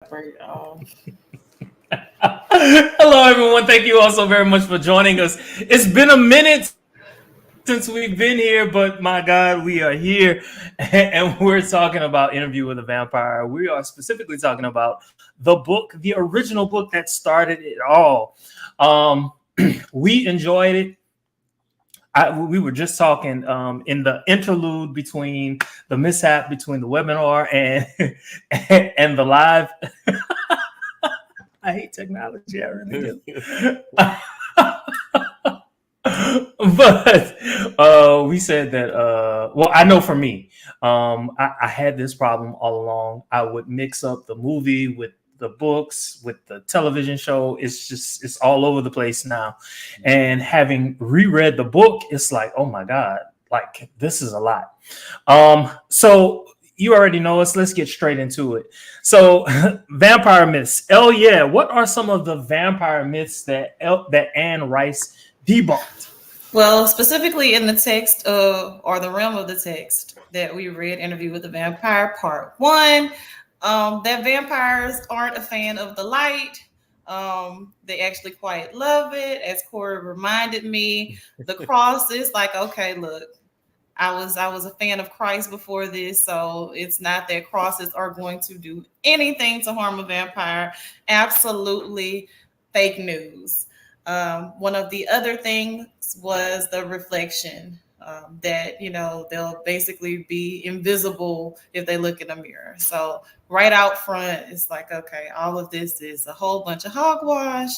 Hello, everyone. Thank you all so very much for joining us. It's been a minute since we've been here, but my God, we are here and we're talking about Interview with a Vampire. We are specifically talking about the book, the original book that started it all. We enjoyed it. We were just talking in the interlude between the mishap between the webinar and and the live. I hate technology. I really do. But we said that. Well, I know for me, I had this problem all along. I would mix up the movie with the books, with the television show. It's all over the place now. And having reread the book, it's like, oh my God, like this is a lot. So you already know us. Let's get straight into it. So, vampire myths. Oh yeah, what are some of the vampire myths that Anne Rice debunked? Well, specifically in the text or the realm of the text that we read, Interview with the Vampire, Part 1, that vampires aren't a fan of the light. They actually quite love it. As Corey reminded me, the cross is like, okay, look, I was a fan of Christ before this, so it's not that crosses are going to do anything to harm a vampire. Absolutely fake news. One of the other things was the reflection that, they'll basically be invisible if they look in a mirror. So right out front, it's like, okay, all of this is a whole bunch of hogwash.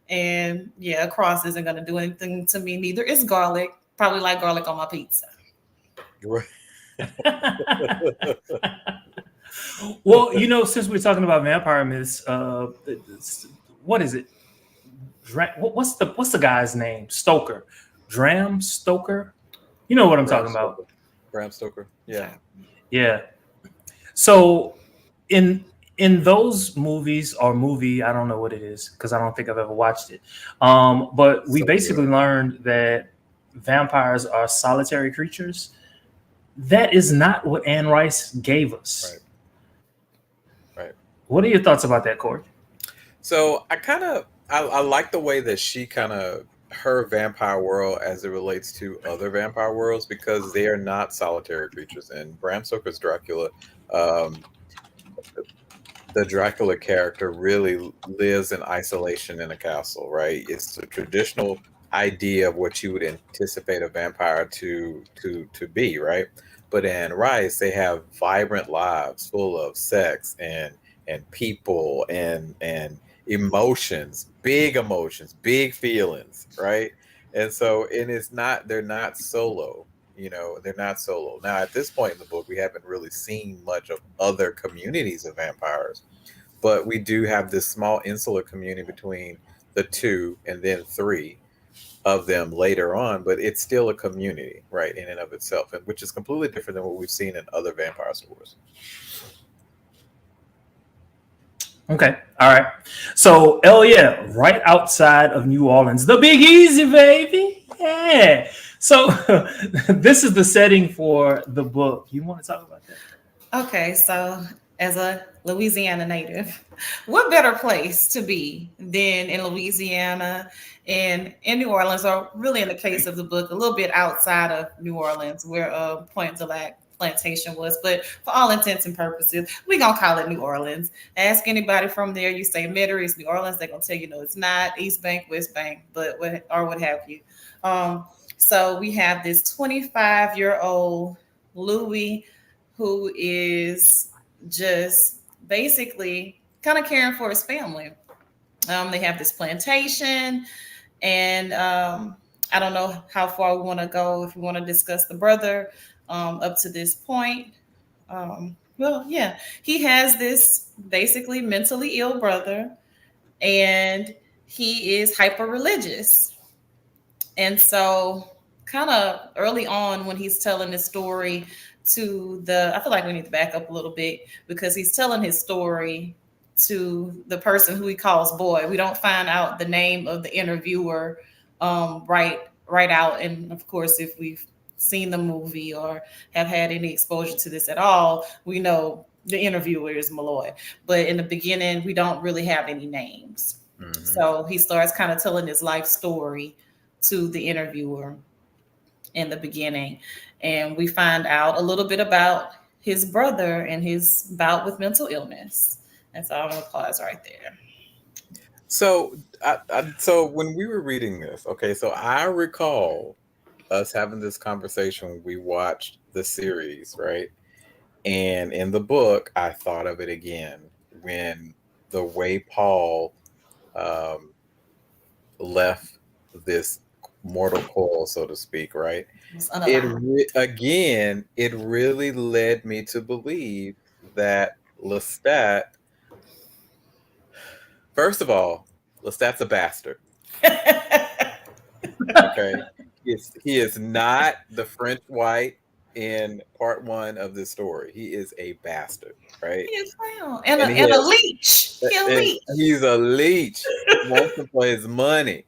And yeah, a cross isn't going to do anything to me. Neither is garlic. Probably like garlic on my pizza. Right. Well, since we're talking about vampire myths, what is it? What's the guy's name? Stoker, Bram Stoker. You know what I'm talking about? Bram Stoker. Yeah. Yeah. So in those movies or movie, I don't know what it is because I don't think I've ever watched it. But we basically learned that vampires are solitary creatures. That is not what Anne Rice gave us. Right. What are your thoughts about that, Corey? So I like the way that she her vampire world as it relates to other vampire worlds because they are not solitary creatures. And Bram Stoker's Dracula, the Dracula character really lives in isolation in a castle, right? It's the traditional idea of what you would anticipate a vampire to be, right? But in Rice, they have vibrant lives full of sex and people and emotions, big feelings, right? And so they're not solo. They're not solo. Now, at this point in the book, we haven't really seen much of other communities of vampires, but we do have this small insular community between the 2 and then 3 of them later on, but it's still a community, right, in and of itself, and which is completely different than what we've seen in other vampire stories. Okay. All right. So, yeah, right outside of New Orleans, the Big Easy, baby. Yeah. So, this is the setting for the book. You want to talk about that? Okay. So, as a Louisiana native, what better place to be than in Louisiana and in New Orleans, or really in the case of the book, a little bit outside of New Orleans, where Point de Lac plantation was, but for all intents and purposes, we're gonna call it New Orleans. Ask anybody from there, you say Metairie is New Orleans, they're gonna tell you no, it's not. East Bank, West Bank, but what have you. So we have this 25-year-old Louis who is just basically kind of caring for his family. They have this plantation, and I don't know how far we want to go if we want to discuss the brother. Up to this point, he has this basically mentally ill brother, and he is hyper religious. And so, kind of early on, when he's telling this story I feel like we need to back up a little bit because he's telling his story to the person who he calls boy. We don't find out the name of the interviewer right out, and of course, if we've seen the movie or have had any exposure to this at all, we know The interviewer is Malloy, but in the beginning, we don't really have any names. Mhm. So he starts kind of telling his life story to the interviewer in the beginning, and we find out a little bit about his brother and his bout with mental illness. And so I'm gonna pause right there. So, so when we were reading this, okay, so I recall us having this conversation when we watched the series, right? And in the book, I thought of it again when the way Paul left this mortal coil, so to speak, right? It really led me to believe that Lestat, first of all, Lestat's a bastard. Okay, he is not the French white in part 1 of this story. He is a bastard, right? He is foul. And a leech. He's a leech. He wants him for his money,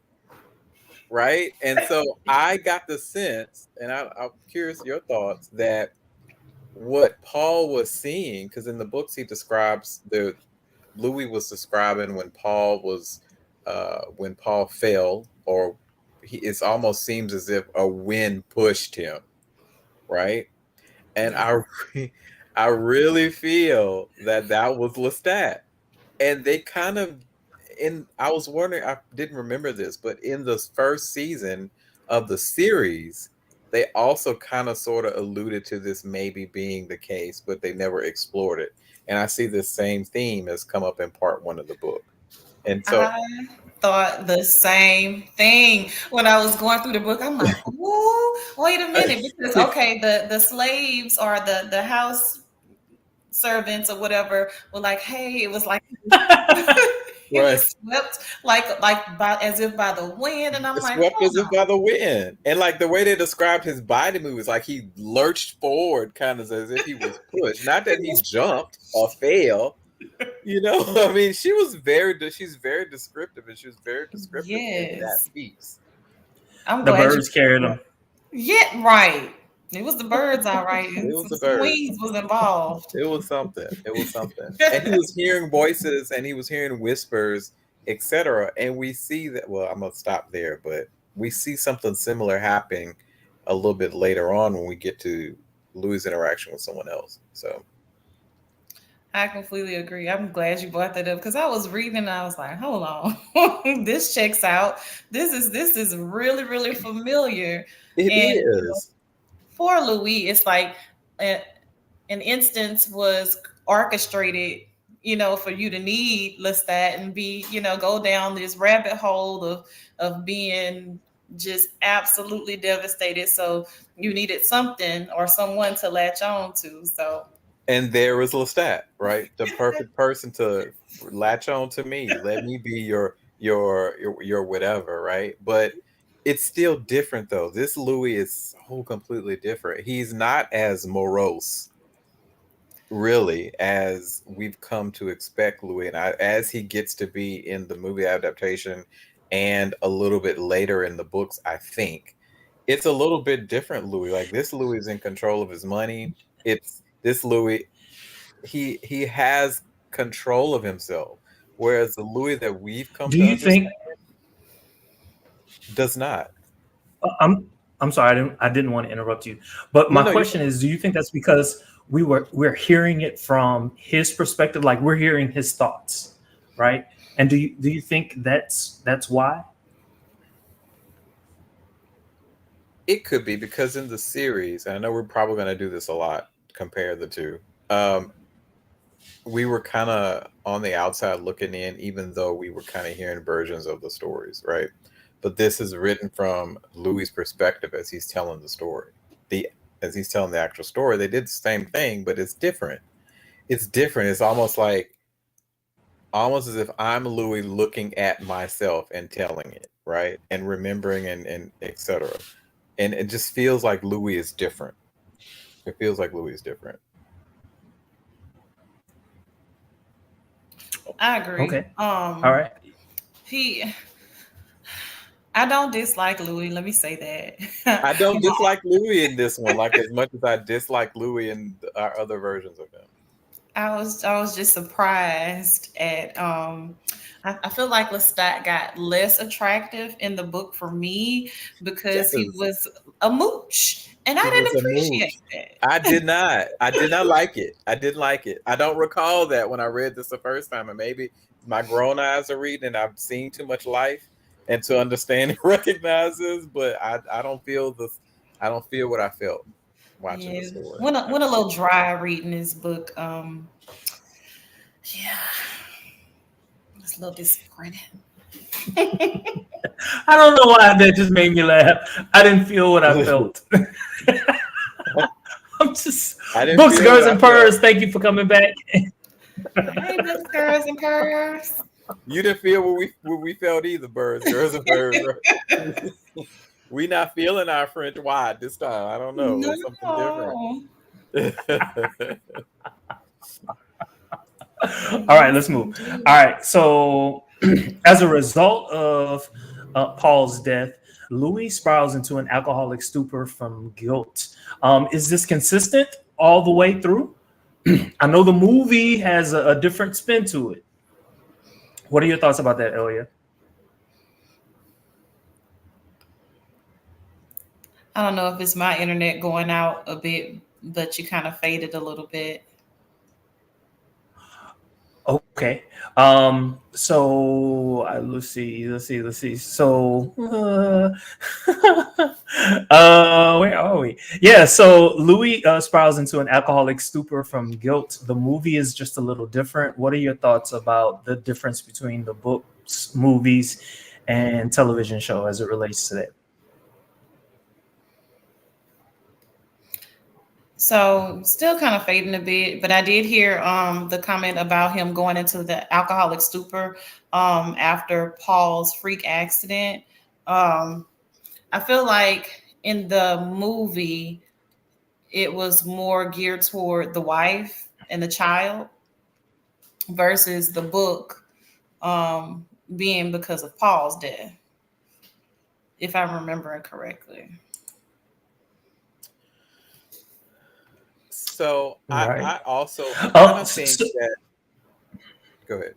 right? And so I got the sense, and I'm curious your thoughts, that what Paul was seeing, because in the books he describes Louis was describing when Paul fell, or it almost seems as if a wind pushed him, right? And I really feel that was Lestat, and they kind of, I was wondering, I didn't remember this, but in the first season of the series, they also kind of sort of alluded to this maybe being the case, but they never explored it. And I see the same theme has come up in part 1 of the book. And so I thought the same thing when I was going through the book. I'm like, "Ooh, wait a minute," because okay, the slaves or the house servants or whatever were like, "Hey," it was like he was swept as if by the wind, and I'm like, swept as if by the wind. And like the way they described his body move is like he lurched forward, kind of as if he was pushed. Not that he jumped or fell. You know, I mean, she's very descriptive, and she was very descriptive in that piece. I'm the birds carried them. Yeah, right. It was the birds, all right. It was the birds. Queens was involved. It was something. And he was hearing voices, and he was hearing whispers, etc. And we see that. Well, I'm gonna stop there, but we see something similar happening a little bit later on when we get to Louis' interaction with someone else. So. I completely agree. I'm glad you brought that up because I was reading and I was like, hold on, this checks out. This is really, really familiar. It is. For Louis, it's like an instance was orchestrated, for you to need Lestat and be, go down this rabbit hole of being just absolutely devastated. So you needed something or someone to latch on to. So. And there was Lestat, right? The perfect person to latch on to me. Let me be your whatever, right? But it's still different, though. This Louis is so completely different. He's not as morose, really, as we've come to expect Louis. And as he gets to be in the movie adaptation and a little bit later in the books, I think it's a little bit different Louis. Like this Louis is in control of his money. This Louis, he has control of himself, whereas the Louis that we've come to understand does not. I'm sorry, I didn't want to interrupt you, but my question is, do you think that's because we're hearing it from his perspective, like we're hearing his thoughts, right? And do you think that's why? It could be because in the series, and I know we're probably going to do this a lot, compare the two. We were kind of on the outside looking in, even though we were kind of hearing versions of the stories, right? But this is written from Louis' perspective as he's telling the story. As he's telling the actual story, they did the same thing, but it's different. It's different. It's almost as if I'm Louis looking at myself and telling it, right? And remembering and etc. And it just feels like Louis is different. It feels like Louis is different. I agree. Okay. All right. I don't dislike Louis. Let me say that. I don't dislike Louis in this one, like as much as I dislike Louis in our other versions of him. I was just surprised at I feel like Lestat got less attractive in the book for me because he Yes, was a mooch. And I he was didn't a appreciate mooch. that. I did not. I did not like it. I didn't like it. I don't recall that when I read this the first time, and maybe my grown eyes are reading, and I've seen too much life and to understand and recognize this. But I don't feel this. I don't feel what I felt watching the Yeah. story. Went a little dry reading this book. Yeah, it's a little disappointing. I don't know why that just made me laugh. I didn't feel what I felt. I'm just I didn't books, feel girls, what I and felt. purrs. Thank you for coming back. Hey, books, girls, and purrs. You didn't feel what we felt either, birds, girls, and birds. We not feeling our French wide this time. I don't know. It's something different. No. All right, let's move. All right, so as a result of Paul's death, Louis spirals into an alcoholic stupor from guilt. Is this consistent all the way through? I know the movie has a different spin to it. What are your thoughts about that, Elia? I don't know if it's my internet going out a bit, but you kind of faded a little bit. Okay. So let's see. So, where are we? Yeah. So Louis spirals into an alcoholic stupor from guilt. The movie is just a little different. What are your thoughts about the difference between the books, movies, and television show as it relates to that? So still kind of fading a bit, but I did hear the comment about him going into the alcoholic stupor after Paul's freak accident. Um, I feel like in the movie it was more geared toward the wife and the child versus the book being because of Paul's death, if I'm remembering correctly. So Right. I also kind Oh, of think that. Go ahead.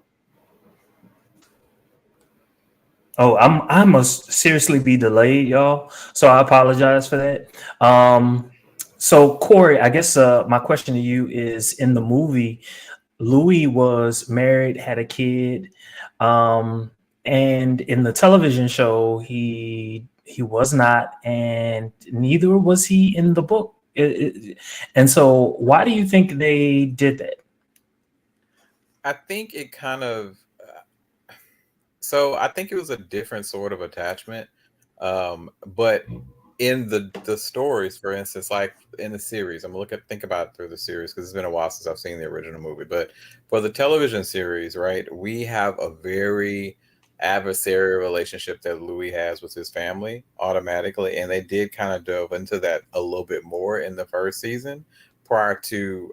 I must seriously be delayed, y'all. So I apologize for that. So Corey, I guess my question to you is: in the movie, Louis was married, had a kid, um, and in the television show, he was not, and neither was he in the book. And so, why do you think they did that? I think it kind of. So I think it was a different sort of attachment, but in the stories, for instance, like in the series, I'm gonna think about it through the series because it's been a while since I've seen the original movie. But for the television series, right, we have a very adversarial relationship that Louis has with his family automatically, and they did kind of delve into that a little bit more in the first season prior to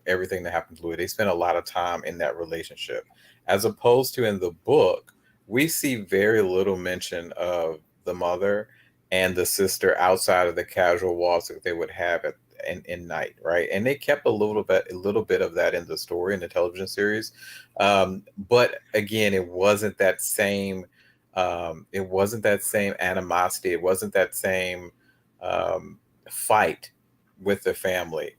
everything that happened to Louis. They spent a lot of time in that relationship, as opposed to in the book, we see very little mention of the mother and the sister outside of the casual walks that they would have in night, right? And they kept a little bit of that in the story in the television series, but again, it wasn't that same animosity. It wasn't that same fight with the family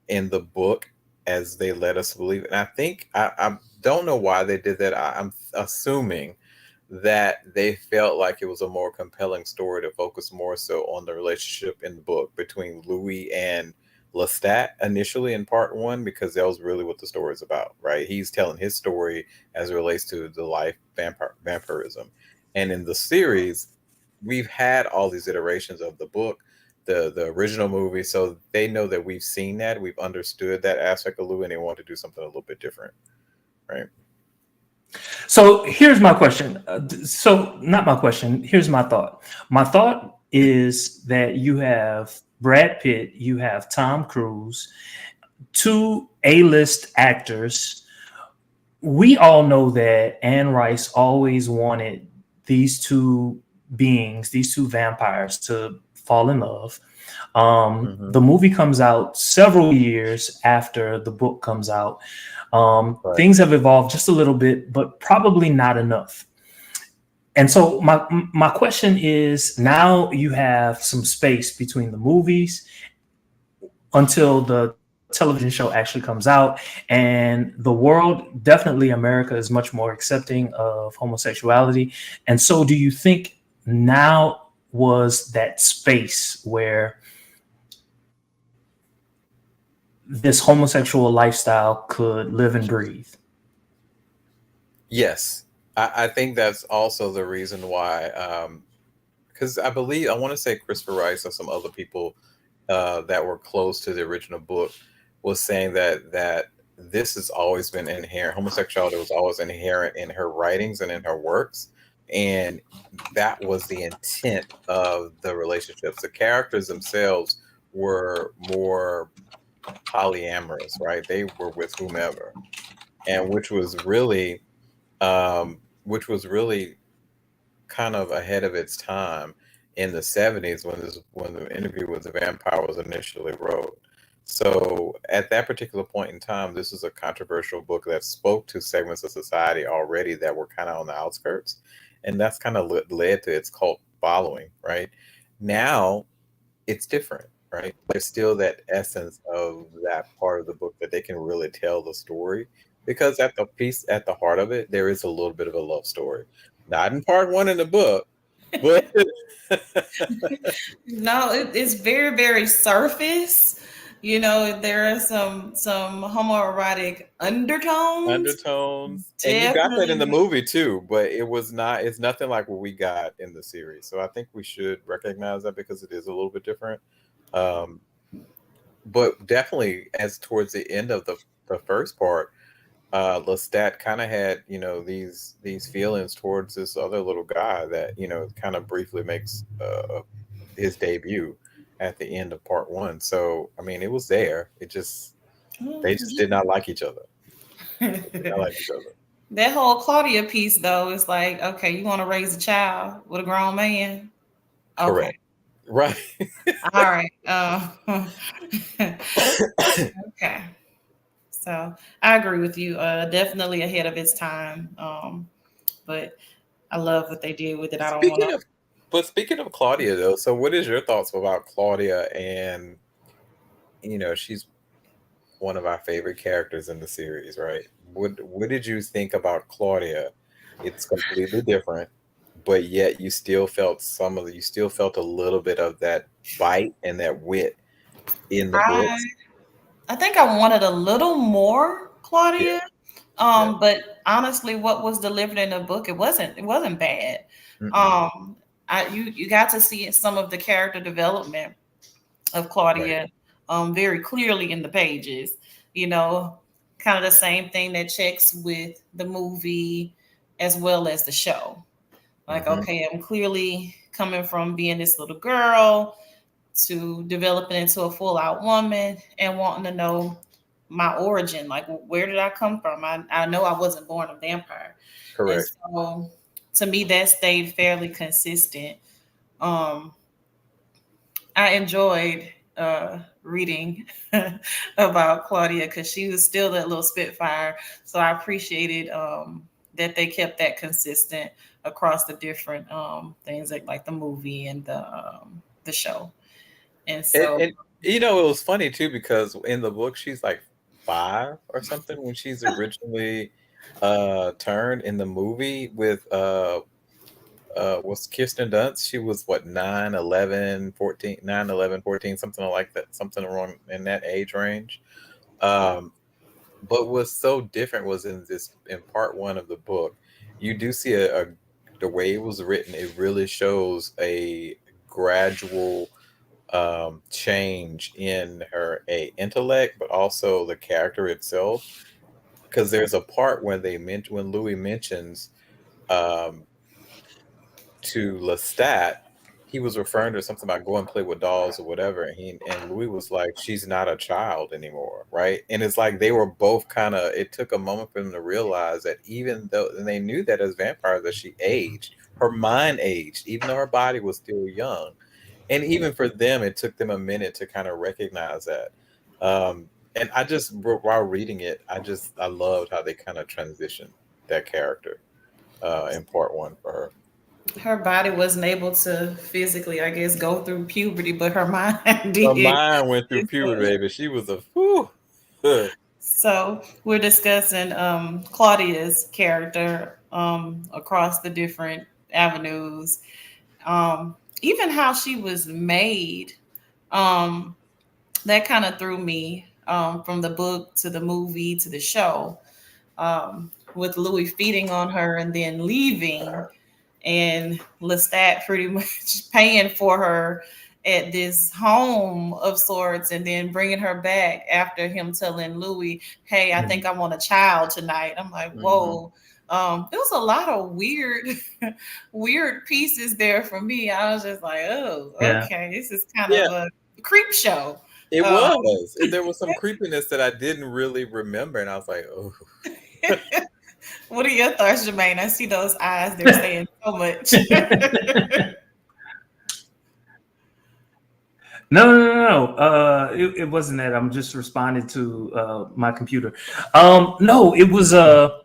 in the book as they let us believe. And I think I don't know why they did that. I'm assuming that they felt like it was a more compelling story to focus more so on the relationship in the book between Louis and Lestat initially in part one, because that was really what the story is about, right? He's telling his story as it relates to the life vampirism. And in the series, we've had all these iterations of the book, the original movie, so they know that we've seen that, we've understood that aspect of Louis, and they want to do something a little bit different, right? So here's my question. So not my question. Here's my thought. My thought is that you have Brad Pitt, you have Tom Cruise, two A-list actors. We all know that Anne Rice always wanted these two beings, these two vampires, to fall in love. Mhm. The movie comes out several years after the book comes out. Right. Things have evolved just a little bit, but probably not enough. And so my question is, now you have some space between the movies until the television show actually comes out, and the world, definitely America, is much more accepting of homosexuality. And so do you think now was that space where this homosexual lifestyle could live and breathe? Yes, I think that's also the reason why. Because I want to say Christopher Rice or some other people that were close to the original book was saying that this has always been inherent. Homosexuality was always inherent in her writings and in her works, and that was the intent of the relationships. The characters themselves were more polyamorous, right? They were with whomever, and which was really kind of ahead of its time in the 70s when the Interview with the Vampire was initially wrote. So at that particular point in time, this is a controversial book that spoke to segments of society already that were kind of on the outskirts, and that's kind of led to its cult following. Right now, it's different. Right, there's still that essence of that part of the book that they can really tell the story, because at the heart of it, there is a little bit of a love story, not in part one in the book, but No, it's very, very surface. You know, there are some homoerotic undertones. undertones, and you got that in the Definitely. movie too. But it's nothing like what we got in the series. So I think we should recognize that because it is a little bit different. Um, but definitely, as towards the end of the first part, Lestat kind of had, these feelings towards this other little guy that, kind of briefly makes his debut at the end of part one. So I mean, it was there. They just did not like each other. They did not like each other. That whole Claudia piece, though, is like, okay, you want to raise a child with a grown man? Okay, Correct. Right. all right. Okay. So I agree with you. Definitely ahead of its time. But I love what they did with it. I don't want speaking to. of speaking of Claudia though, so what is your thoughts about Claudia? And she's one of our favorite characters in the series, right? What did you think about Claudia? It's completely different, but yet you still felt a little bit of that bite and that wit in the I books. I think I wanted a little more Yeah, Claudia. yeah. But honestly, what was delivered in the book, it wasn't bad. Mm-mm. Um, you got to see some of the character development of Right. Claudia very clearly in the pages. You know, kind of the same thing that checks with the movie as well as the show. Like, Hmm. okay, I'm clearly coming from being this little girl to developing into a full out woman and wanting to know my origin. Like, where did I come from? I know I wasn't born a vampire. And Correct. so to me, that stayed fairly consistent. Um, I enjoyed reading about Claudia because she was still that little spitfire. So I appreciated that they kept that consistent across the different things like the movie and the show. And so And it was funny too because in the book she's like 5 or something when she's originally turned. In the movie with was Kirsten Dunst. She was what, 9, 11, 14, 9, 11, 14, something like that, something around in that age range. Um, but what's so different was in part one of the book, you do see the way it was written. It really shows a gradual change in her intellect, but also the character itself. Because there's a part when Louis mentions um, to Lestat, he was referring to something about go and play with dolls or whatever, and Louis was like, "She's not a child anymore," right? And it's like they were both kind of. It took a moment for them to realize that even though and they knew that as vampires that she aged, her mind aged, even though her body was still young. and even for them, it took them a minute to kind of recognize that. And I just, while reading it, I loved how they kind of transitioned that character in part one for her. Her body wasn't able to physically, I guess, go through puberty, but her mind Her did. mind went through puberty, baby. She was a whew. So we're discussing Claudia's character across the different avenues, even how she was made. That kind of threw me from the book to the movie to the show, with Louis feeding on her and then leaving, and Lestat pretty much paying for her at this home of sorts, and then bringing her back after him telling Louis, "Hey, I think I want a child tonight." I'm like, whoa. There was a lot of weird pieces there for me. I was just like, oh, okay, this is kind of a creep show. It was. There was some creepiness that I didn't really remember, and I was like, oh. What are your thoughts, Jermaine? I see those eyes. They're saying so much. No. It wasn't that. I'm just responding to my computer. No, it was a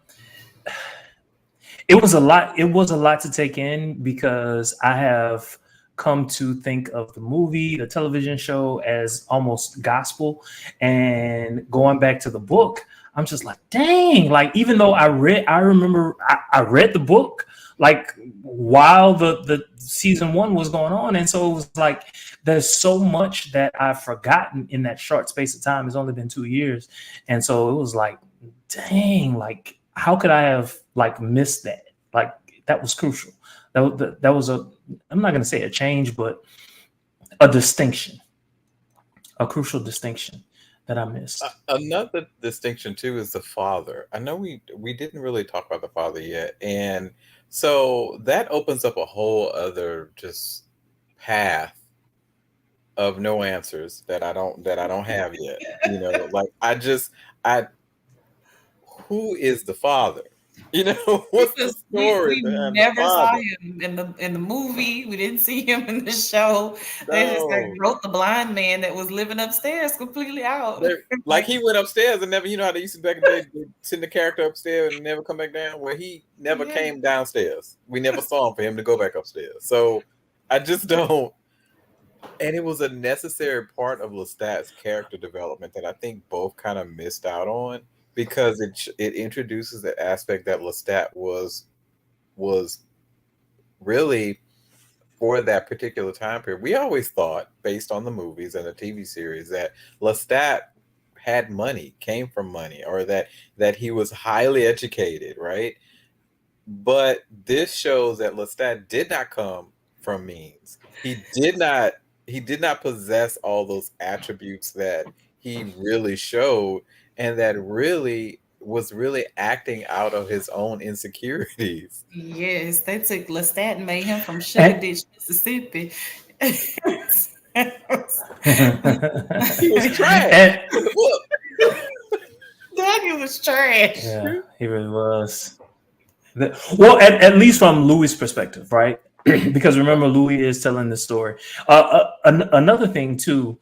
lot. It was a lot to take in, because I have come to think of the movie, the television show, as almost gospel. And going back to the book, I'm just like, dang, like, even though I remember I read the book like while the season 1 was going on. And so it was like, there's so much that I've forgotten in that short space of time. It's only been 2 years. And so it was like, dang, like, how could I have like missed that? Like, that was crucial. That was I'm not going to say a change, but a distinction, a crucial distinction that I missed. Another distinction too is the father. I know we didn't really talk about the father yet, and so that opens up a whole other just path of no answers that I don't have yet. You know, like who is the father? You know, what's the story? We never saw him in the movie. We didn't see him in the show. They just wrote the blind man that was living upstairs completely out. Like, he went upstairs and never, you know how they used to back in the day, send the character upstairs and never come back down? Well, he never came downstairs. We never saw him for him to go back upstairs. So I just don't. And it was a necessary part of Lestat's character development that I think both kind of missed out on, because it introduces the aspect that Lestat was really, for that particular time period. We always thought, based on the movies and the TV series, that Lestat had money, came from money, or that he was highly educated, right? But this shows that Lestat did not come from means. He did not possess all those attributes that he really showed, and that really was acting out of his own insecurities. Yes, they took Lestat and made him from Sugar Ditch, Mississippi. He was trash. He was trash. Yeah, he really was. Well, at least from Louis' perspective, right? Because remember, Louis is telling the story. Another thing too,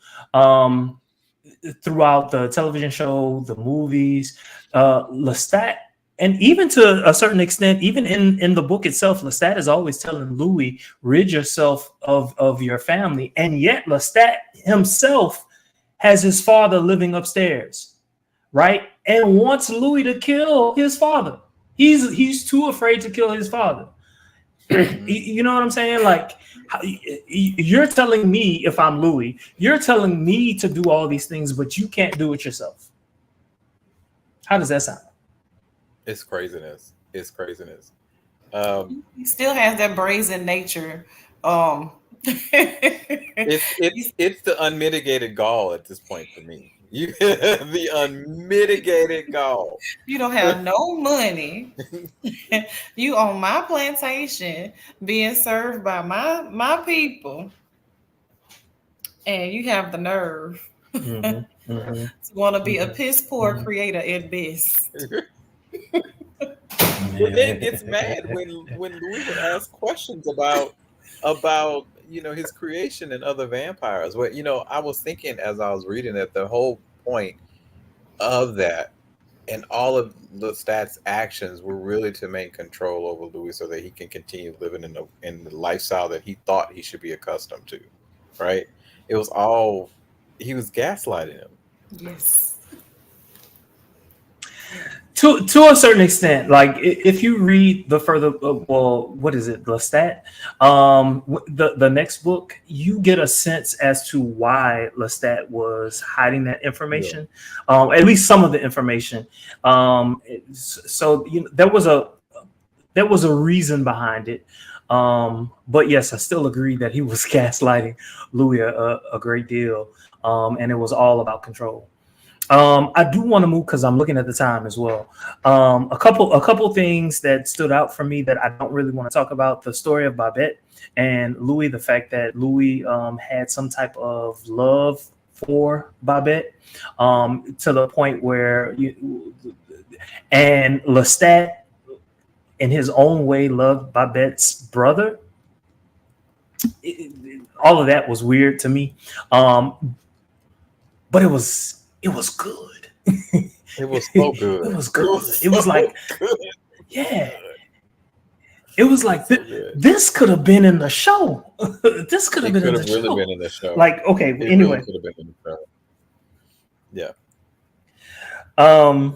throughout the television show, the movies, Lestat, and even to a certain extent, even in the book itself, Lestat is always telling Louis, rid yourself of your family. And yet Lestat himself has his father living upstairs, right? And wants Louis to kill his father. He's too afraid to kill his father. You know what I'm saying? Like, you're telling me, if I'm Louis, you're telling me to do all these things, but you can't do it yourself. How does that sound? It's craziness. He still has that brazen nature. It's the unmitigated gall at this point for me. The unmitigated gall. You don't have no money. You on my plantation, being served by my people, and you have the nerve to want to be a piss poor creator at best. But then gets mad when Louis would ask questions about his creation in other vampires. What I was thinking as I was reading that the whole point of that and all of Lestat's actions were really to maintain control over Louis so that he can continue living in the lifestyle that he thought he should be accustomed to. Right? It was all he was gaslighting him. Yes. To a certain extent, like if you read the further, what is it, Lestat? The next book, you get a sense as to why Lestat was hiding that information, at least some of the information. So there was a reason behind it. But yes, I still agree that he was gaslighting Louis a great deal, and it was all about control. I do want to move because I'm looking at the time as well. A couple things that stood out for me that I don't really want to talk about: the story of Babette and Louis. The fact that Louis had some type of love for Babette, to the point where and Lestat, in his own way, loved Babette's brother. All of that was weird to me, but it was good. It was so good. It was good. It was like, good. Yeah. It was like this could have been in the show. This could have been in the show. Really been in the show. Like, okay, it anyway. Really could have been in the show. Yeah.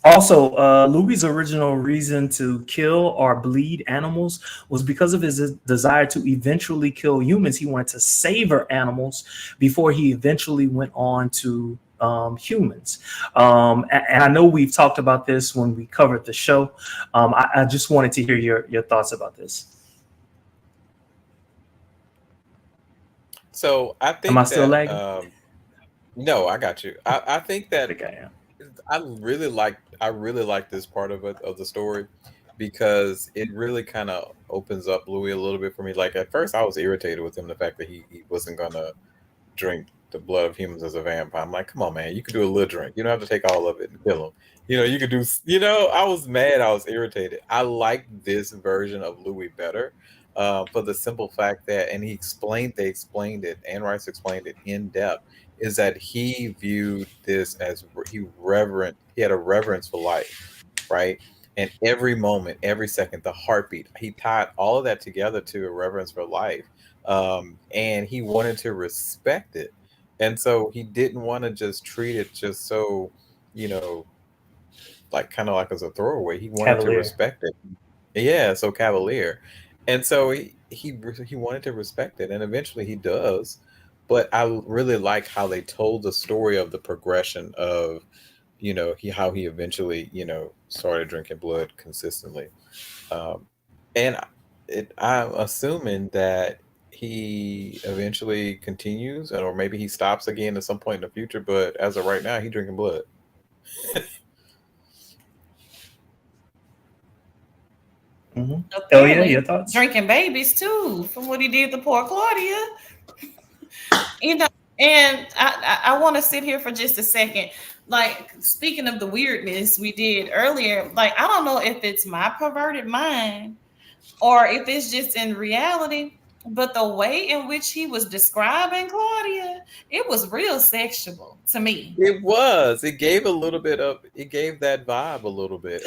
Also, Louis' original reason to kill or bleed animals was because of his desire to eventually kill humans. He wanted to savor animals before he eventually went on to humans. And I know we've talked about this when we covered the show. I just wanted to hear your thoughts about this. So I think Am I still lagging? No, I got you. I think that I think I am. I really like this part of the story because it really kind of opens up Louis a little bit for me. Like at first I was irritated with him, the fact that he wasn't gonna drink the blood of humans as a vampire. I'm like, come on, man, you could do a little drink. You don't have to take all of it and kill him. You could do, I was mad. I was irritated. I like this version of Louis better for the simple fact that, and they explained it, Anne Rice explained it in depth, is that he viewed this as he had a reverence for life, right? And every moment, every second, the heartbeat, he tied all of that together to a reverence for life. And he wanted to respect it. And so he didn't want to just treat it just so, like kind of like as a throwaway. He wanted to respect it. Yeah, so cavalier. And so he wanted to respect it. And eventually he does. But I really like how they told the story of the progression of, how he eventually, started drinking blood consistently. And I'm assuming that he eventually continues, or maybe he stops again at some point in the future. But as of right now, he's drinking blood. Mm-hmm. Oh yeah, your thoughts? Drinking babies too, from what he did to poor Claudia. And I want to sit here for just a second. Like, speaking of the weirdness we did earlier, like, I don't know if it's my perverted mind or if it's just in reality, but the way in which he was describing Claudia, it was real sexual to me. It was. It gave that vibe a little bit.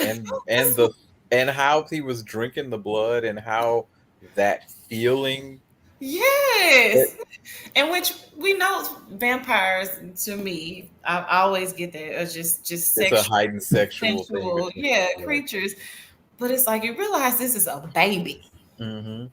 And how he was drinking the blood and how that feeling. Yes. And which we know vampires, to me, I always get that as just sexual, it's a heightened sexual thing, creatures. But it's like, you realize this is a baby. Mm-hmm.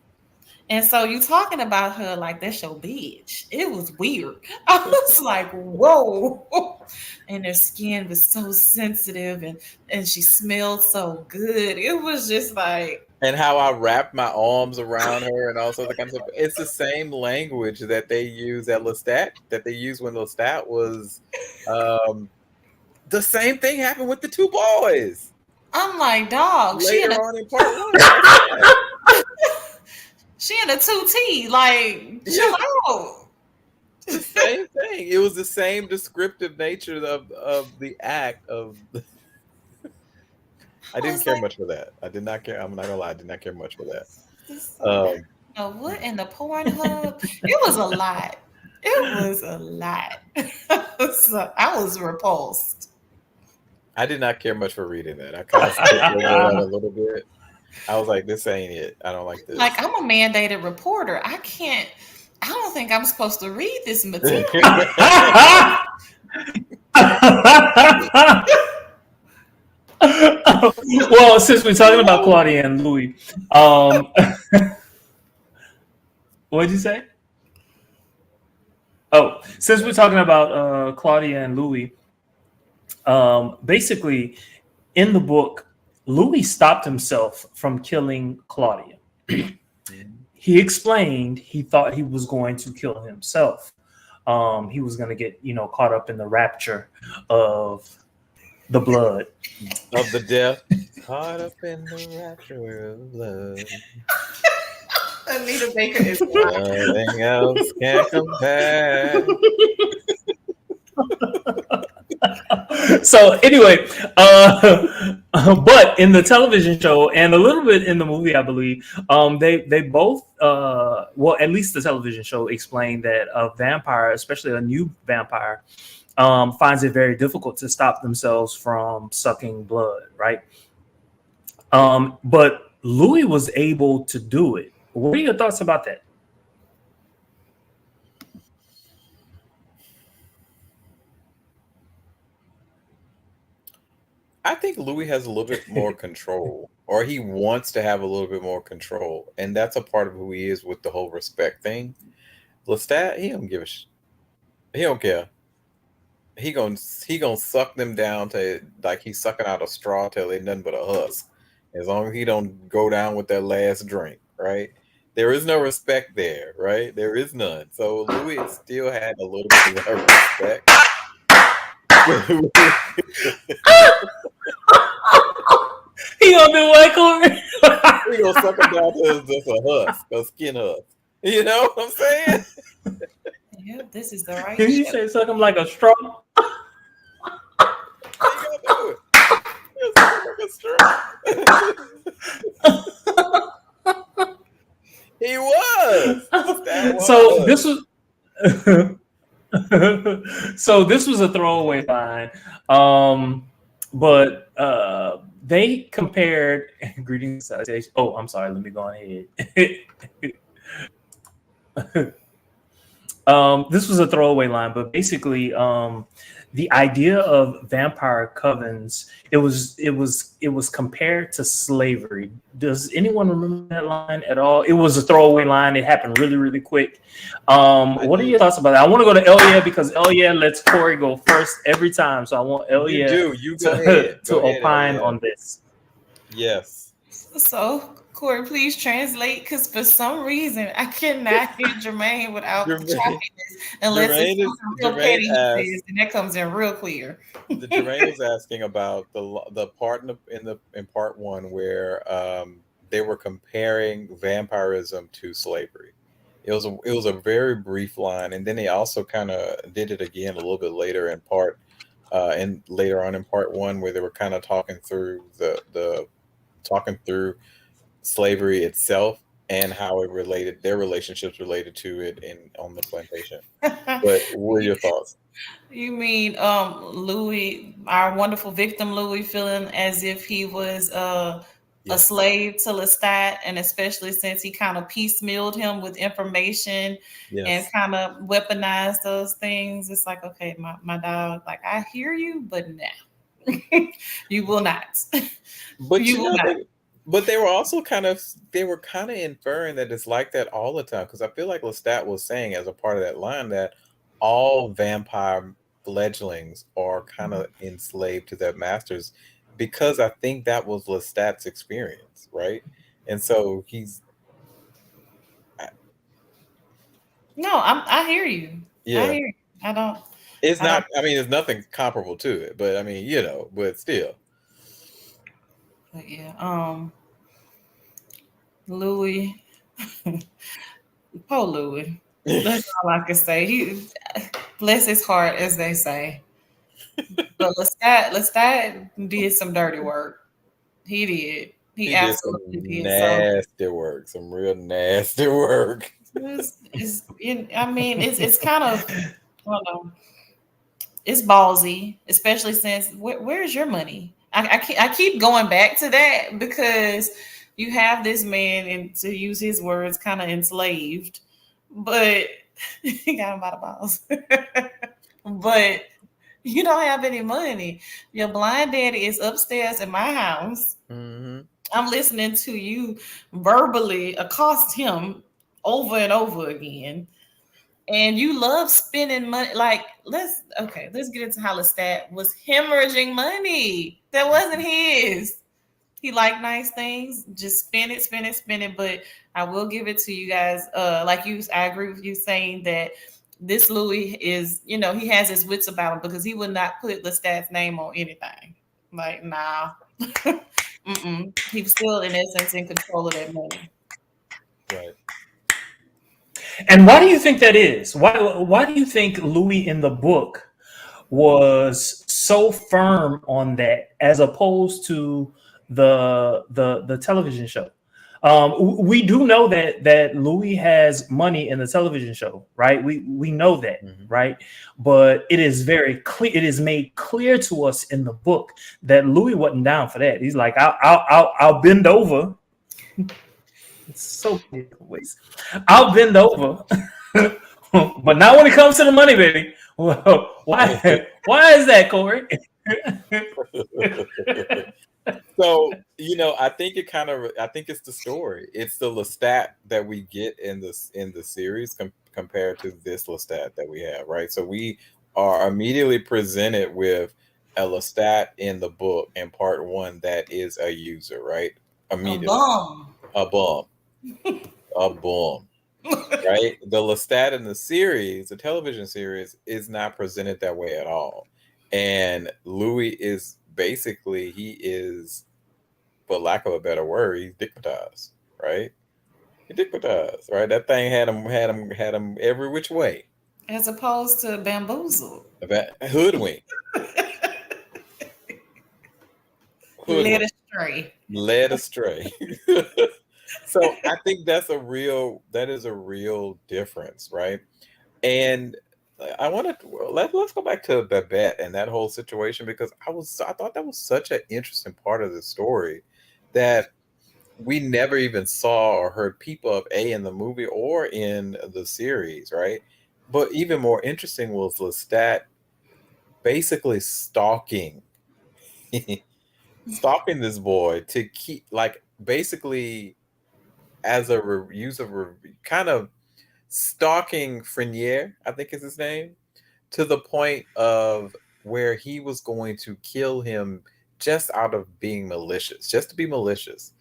And so you talking about her like that's your bitch. It was weird. I was like, whoa. And her skin was so sensitive and she smelled so good. It was just like. And how I wrapped my arms around her and all sorts of kinds of stuff. It's the same language that they use at Lestat, that they used when Lestat was the same thing happened with the two boys. I'm like, dog. Later on in part one. She in a 2T, like, chill out. The same thing. It was the same descriptive nature of the act of. I didn't care much for that. I did not care. I'm not gonna lie. I did not care much for that. What in the Pornhub? It was a lot. It was a lot. So I was repulsed. I did not care much for reading that. I kind of skipped over that a little bit. I was like, this ain't it. I don't like this. Like, I'm a mandated reporter. I don't think I'm supposed to read this material. Well, since we're talking about Claudia and Louis, what did you say? Oh, since we're talking about Claudia and Louis, basically, in the book, Louis stopped himself from killing Claudia. He explained he thought he was going to kill himself. He was going to get, caught up in the rapture of the blood. Of the death. Caught up in the rapture of blood. Anita Baker is nothing else can compare. So anyway, but in the television show and a little bit in the movie, I believe, they both, well, at least the television show explained that a vampire, especially a new vampire, finds it very difficult to stop themselves from sucking blood, right? But Louis was able to do it. What are your thoughts about that? I think Louis has a little bit more control, or he wants to have a little bit more control, and that's a part of who he is with the whole respect thing. Lestat, he don't give a he don't care. He gonna suck them down to like he's sucking out a straw till they nothing but a husk. As long as he don't go down with that last drink, right? There is no respect there, right? There is none. So Louis still had a little bit of respect. He gonna do what, Corey? He gonna suck him down to just a husk, a skin husk. You know what I'm saying? Yeah, this is the right. Did you say suck him like a straw? How you gonna do it? He'll suck him like a straw. He was. So this was. So this was a throwaway line, but they compared greetings. Oh, I'm sorry. Let me go ahead. This was a throwaway line, but basically, the idea of vampire covens it was compared to slavery. Does anyone remember that line at all? It was a throwaway line. It happened really, really quick. What are your thoughts about that? I want to go to Elia because Elia lets Corey go first every time, so I want Elia to opine on this. Yes. So Corey, please translate, because for some reason I cannot hear Jermaine without the choppiness, unless it's something real petty he says, and that comes in real clear. Jermaine was asking about the part in part one where they were comparing vampirism to slavery. It was a very brief line, and then they also kind of did it again a little bit later in part, and later on in part one, where they were kind of talking through talking through slavery itself and how their relationships related to it on the plantation. But what are your thoughts? You mean Louis, our wonderful victim Louis, feeling as if he was a slave to Lestat, and especially since he kind of piecemealed him with information and kind of weaponized those things. It's like, okay, my dog, like, I hear you, but now you will not. But you will not. But they were also kind of inferring that it's like that all the time, because I feel like Lestat was saying as a part of that line that all vampire fledglings are kind of enslaved to their masters, because I think that was Lestat's experience, right? And so I hear you. Yeah. I hear you. I don't. It's not. I mean, there's nothing comparable to it, but I mean, but still. But yeah, Louis, poor Louis. That's all I can say. He bless his heart, as they say. But Lestat did some dirty work. He did. He did some absolutely did. So nasty work, some real nasty work. I mean, it's kind of, I don't know, it's ballsy, especially since where's your money? I keep going back to that because you have this man, and to use his words, kind of enslaved, but he got him by the balls. But you don't have any money. Your blind daddy is upstairs in my house. Mm-hmm. I'm listening to you verbally accost him over and over again. And you love spending money. Like, let's get into how Lestat was hemorrhaging money that wasn't his. He liked nice things, just spend it, spend it, spend it. But I will give it to you guys. I agree with you saying that this Louis is, he has his wits about him, because he would not put Lestat's name on anything. Like, nah. He was still, in essence, in control of that money. Right. And why do you think that is? Why do you think Louis in the book was so firm on that as opposed to the television show? We do know that Louis has money in the television show, right? We know that, right? But it is very clear. It is made clear to us in the book that Louis wasn't down for that. He's like, I'll bend over. It's so ways. I'll bend over, but not when it comes to the money, baby. Well, why is that, Corey? So, I think it's the story. It's the Lestat that we get in the series compared to this Lestat that we have, right? So we are immediately presented with a Lestat in the book in part 1 that is a user, right? Immediately. A bum. A bum. Right? The Lestat in the series, the television series, is not presented that way at all. And Louis is basically, he is, for lack of a better word, he's dickmatized, right? He dickmatized, right? That thing had him every which way. As opposed to bamboozled. Hoodwink. Led astray. So I think that is a real difference, right? And I want to let's go back to Babette and that whole situation, because I thought that was such an interesting part of the story that we never even saw or heard people of in the movie or in the series, right? But even more interesting was Lestat basically stalking this boy to keep, like, basically as a user, kind of stalking Frenier, I think is his name, to the point of where he was going to kill him just out of being malicious, just to be malicious.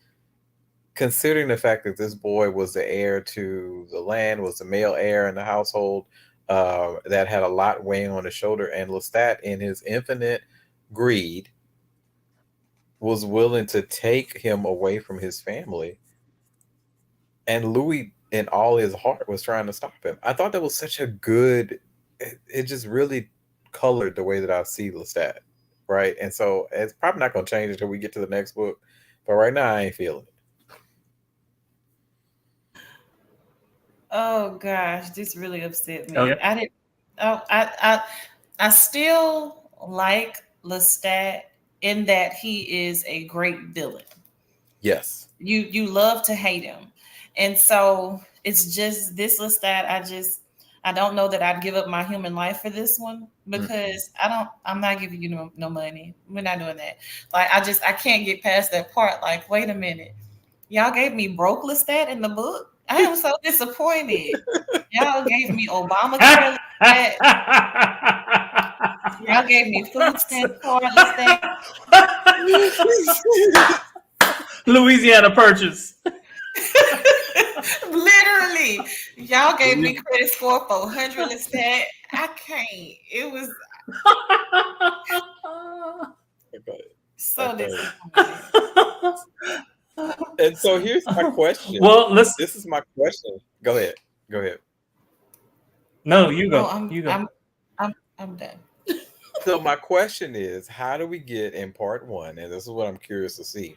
Considering the fact that this boy was the heir to the land, was the male heir in the household, that had a lot weighing on his shoulder, and Lestat, in his infinite greed, was willing to take him away from his family. And Louis, in all his heart, was trying to stop him. I thought that was such a good, it just really colored the way that I see Lestat, right? And so it's probably not going to change until we get to the next book. But right now, I ain't feeling it. Oh gosh, this really upset me. Oh, yeah? I still like Lestat in that he is a great villain. Yes. You love to hate him. And so it's just this Lestat, I don't know that I'd give up my human life for this one, because I'm not giving you no money. We're not doing that. Like, I can't get past that part. Like, wait a minute. Y'all gave me broke Lestat in the book? I am so disappointed. Y'all gave me Obamacare Lestat. Y'all gave me food stamp card Lestat. Louisiana Purchase. Literally, y'all gave me credit score 400 Lestat. I can't. It was so disappointing. And so here's my question. Well, this is my question. Go ahead. No, you go. I'm done. So my question is, how do we get in part 1? And this is what I'm curious to see.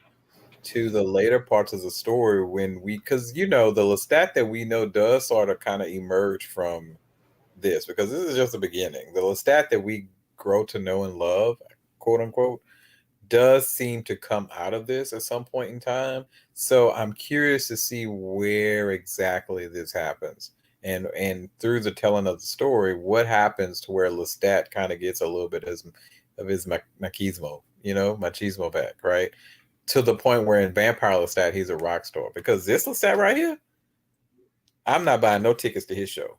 to the later parts of the story when because you know the Lestat that we know does sort of kind of emerge from this because this is just the beginning. The Lestat that we grow to know and love, quote unquote, does seem to come out of this at some point in time. So I'm curious to see where exactly this happens. And through the telling of the story, what happens to where Lestat kind of gets a little bit of his machismo, machismo back, right? To the point where in Vampire Lestat, he's a rock star. Because this Lestat right here, I'm not buying no tickets to his show.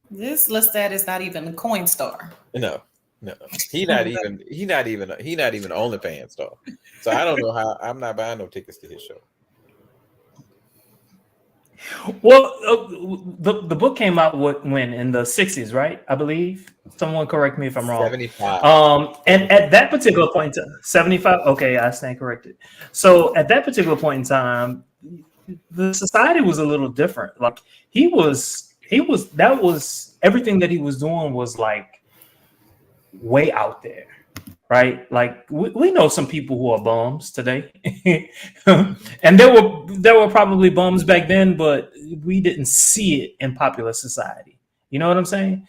This Lestat is not even a Coinstar. No. He not even OnlyFans star. So I don't know how I'm not buying no tickets to his show. Well, the book came out when in the 60s, right? I believe. Someone correct me if I'm wrong. 75. And at that particular point in time, 75. Okay, I stand corrected. So at that particular point in time, the society was a little different. Like that was everything that he was doing was like way out there, right? Like we know some people who are bums today, and there were probably bums back then, but we didn't see it in popular society. You know what I'm saying?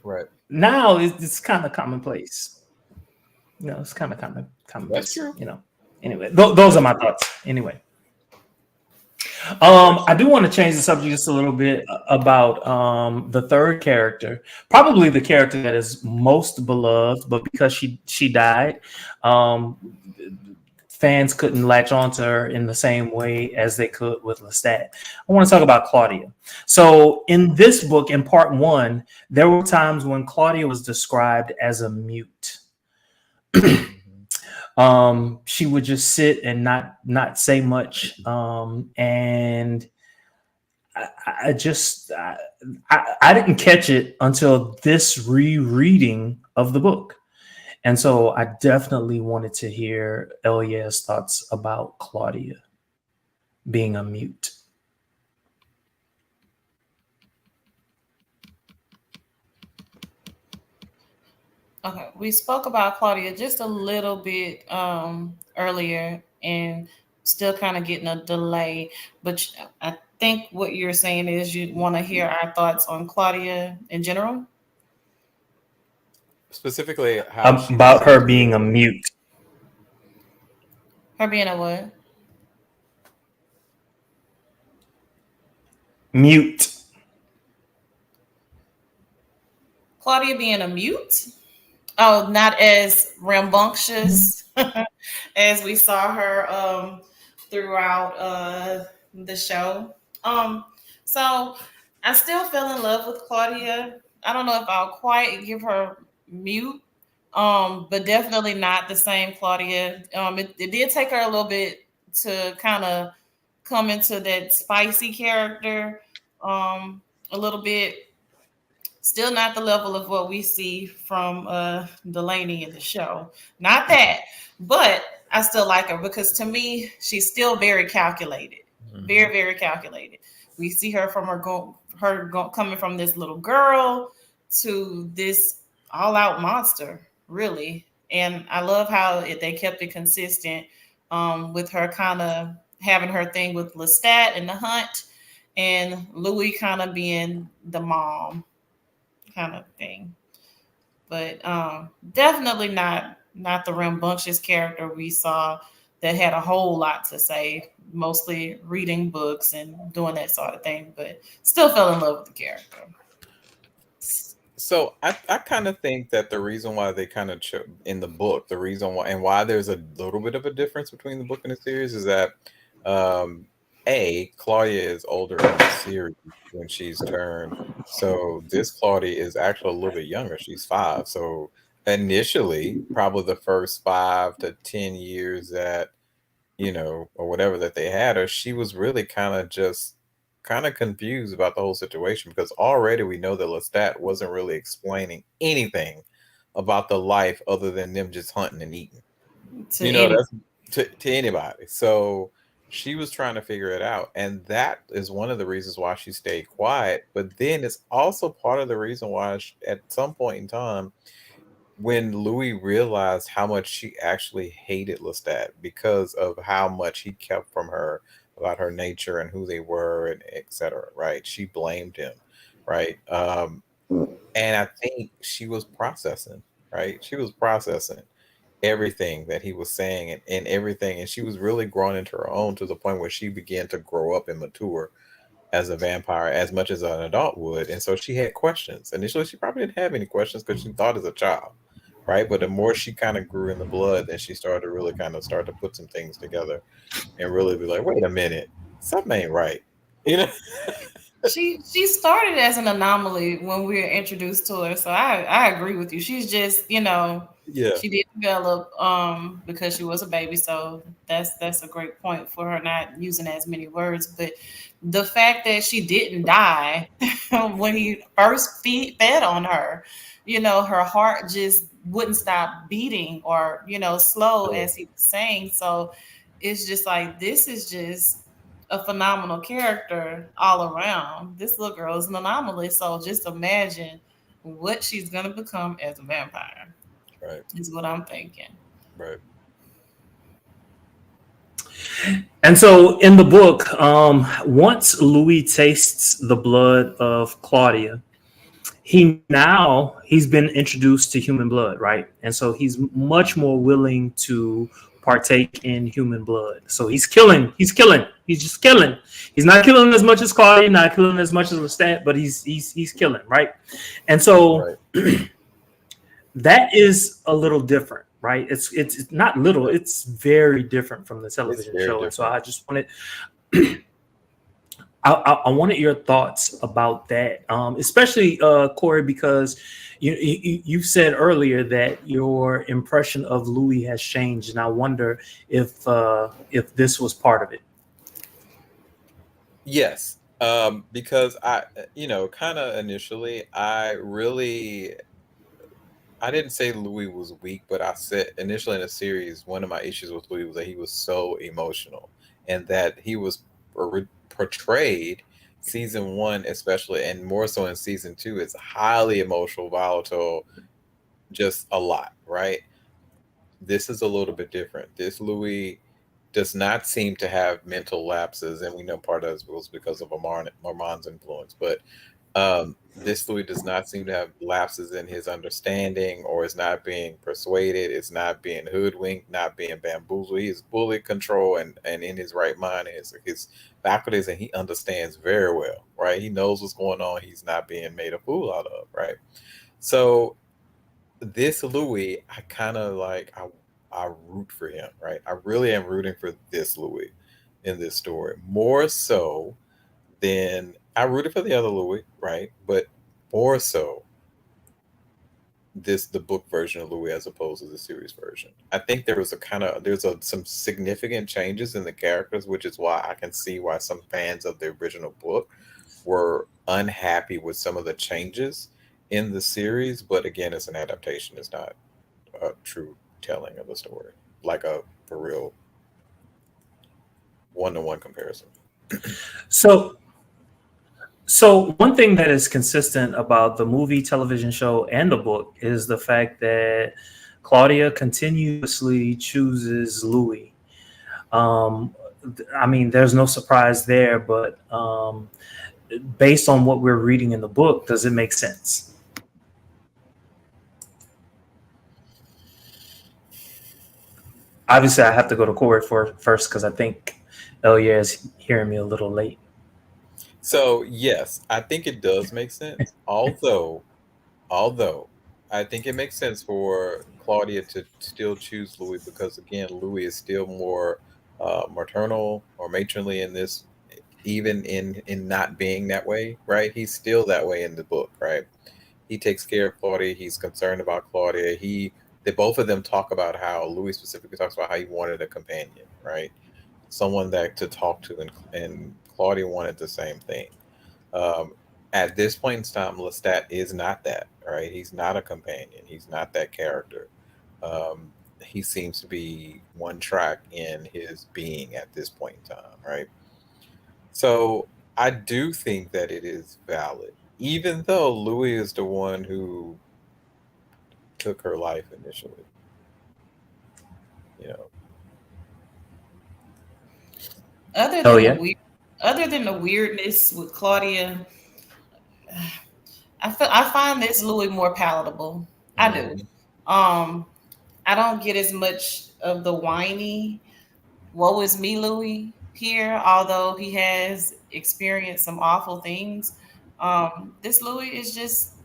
Right. Now it's kind of commonplace. It's kind of commonplace. That's true. Anyway, those are my thoughts. Anyway. I do want to change the subject just a little bit about the third character, probably the character that is most beloved, but because she died, fans couldn't latch onto her in the same way as they could with Lestat. I want to talk about Claudia. So in this book, in part 1, there were times when Claudia was described as a mute. She would just sit and not say much. And I didn't catch it until this rereading of the book. And so I definitely wanted to hear Elia's thoughts about Claudia being a mute. Okay, we spoke about Claudia just a little bit earlier and still kind of getting a delay, but I think what you're saying is you want to hear our thoughts on Claudia in general? Specifically, about her being a mute. Her being a what? Mute. Claudia being a mute? Oh, not as rambunctious as we saw her throughout the show. So I still fell in love with Claudia. I don't know if I'll quite give her mute, but definitely not the same Claudia. It did take her a little bit to kind of come into that spicy character a little bit. Still not the level of what we see from Delaney in the show. Not that, but I still like her because to me, she's still very calculated. Mm-hmm. Very, very calculated. We see her from coming from this little girl to this all-out monster, really. And I love how they kept it consistent with her kind of having her thing with Lestat and the hunt and Louis kind of being the mom kind of thing, but definitely not the rambunctious character we saw that had a whole lot to say, mostly reading books and doing that sort of thing, but still fell in love with the character. So I kind of think that the reason why they kind of in the book, the reason why and why there's a little bit of a difference between the book and the series is that Claudia is older in the series when she's turned. So this Claudia is actually a little bit younger. She's 5. So initially, probably the first 5 to 10 years that, or whatever that they had her, she was really kind of confused about the whole situation because already we know that Lestat wasn't really explaining anything about the life other than them just hunting and eating. That's to anybody. So she was trying to figure it out. And that is one of the reasons why she stayed quiet. But then it's also part of the reason why at some point in time, when Louis realized how much she actually hated Lestat because of how much he kept from her about her nature and who they were and etc. Right? She blamed him, right? And I think she was processing, right? She was processing everything that he was saying and everything, and she was really growing into her own to the point where she began to grow up and mature as a vampire as much as an adult would. And so she had questions. Initially, she probably didn't have any questions because she thought as a child, right? But the more she kind of grew in the blood, then she started to really kind of start to put some things together and really be like, wait a minute, something ain't right. You know? She started as an anomaly when we were introduced to her. So I agree with you. She's just, Yeah. she did develop because she was a baby. So that's a great point for her not using as many words. But the fact that she didn't die when he first fed on her, her heart just wouldn't stop beating or, slow as he was saying. So it's just like, this is just a phenomenal character all around. This little girl is an anomaly. So just imagine what she's going to become as a vampire. Right. Is what I'm thinking. Right. And so in the book, once Louis tastes the blood of Claudia, he's been introduced to human blood, right? And so he's much more willing to partake in human blood. So he's killing. He's just killing. He's not killing as much as Claudia, not killing as much as Lestat, but he's killing, right? And so that is a little different, right? It's not little, it's very different from the television show. Different. And so I just wanted I wanted your thoughts about that, especially Corey, because you said earlier that your impression of Louis has changed, and I wonder if this was part of it. Yes, because I, kind of initially, I didn't say Louis was weak, but I said initially in the series, one of my issues with Louis was that he was so emotional, and that he was portrayed season 1 especially, and more so in season 2, it's highly emotional, volatile, just a lot, right? This is a little bit different. This Louis does not seem to have mental lapses, and we know part of it was because of Armand's influence, but this Louis does not seem to have lapses in his understanding, or is not being persuaded, is not being hoodwinked, not being bamboozled. He is fully control and in his right mind, his faculties, and he understands very well, right? He knows what's going on. He's not being made a fool out of, right? So this Louis, I kind of like, I root for him, right? I really am rooting for this Louis in this story, more so than I rooted for the other Louis, right? But more so the book version of Louis as opposed to the series version. I think there's some significant changes in the characters, which is why I can see why some fans of the original book were unhappy with some of the changes in the series. But again, it's an adaptation. It's not a true telling of the story, like a for real one-to-one comparison. So one thing that is consistent about the movie, television show, and the book is the fact that Claudia continuously chooses Louis. I mean, there's no surprise there, but based on what we're reading in the book, does it make sense? Obviously, I have to go to Corey first because I think Elia is hearing me a little late. So yes, I think it does make sense. Although I think it makes sense for Claudia to still choose Louis, because again, Louis is still more maternal or matronly in this, even in not being that way, right? He's still that way in the book, right? He takes care of Claudia. He's concerned about Claudia. Both of them talk about how Louis specifically talks about how he wanted a companion, right? Someone that to talk to, and Claudia wanted the same thing. At this point in time, Lestat is not that, right? He's not a companion. He's not that character. He seems to be one track in his being at this point in time, right? So I do think that it is valid, even though Louis is the one who took her life initially. Other Oh than the yeah. weird, other than the weirdness with Claudia, I find this Louis more palatable. I do. Mhm. Um, I don't get as much of the whiny woe is me Louis here, although he has experienced some awful things. This Louis is just,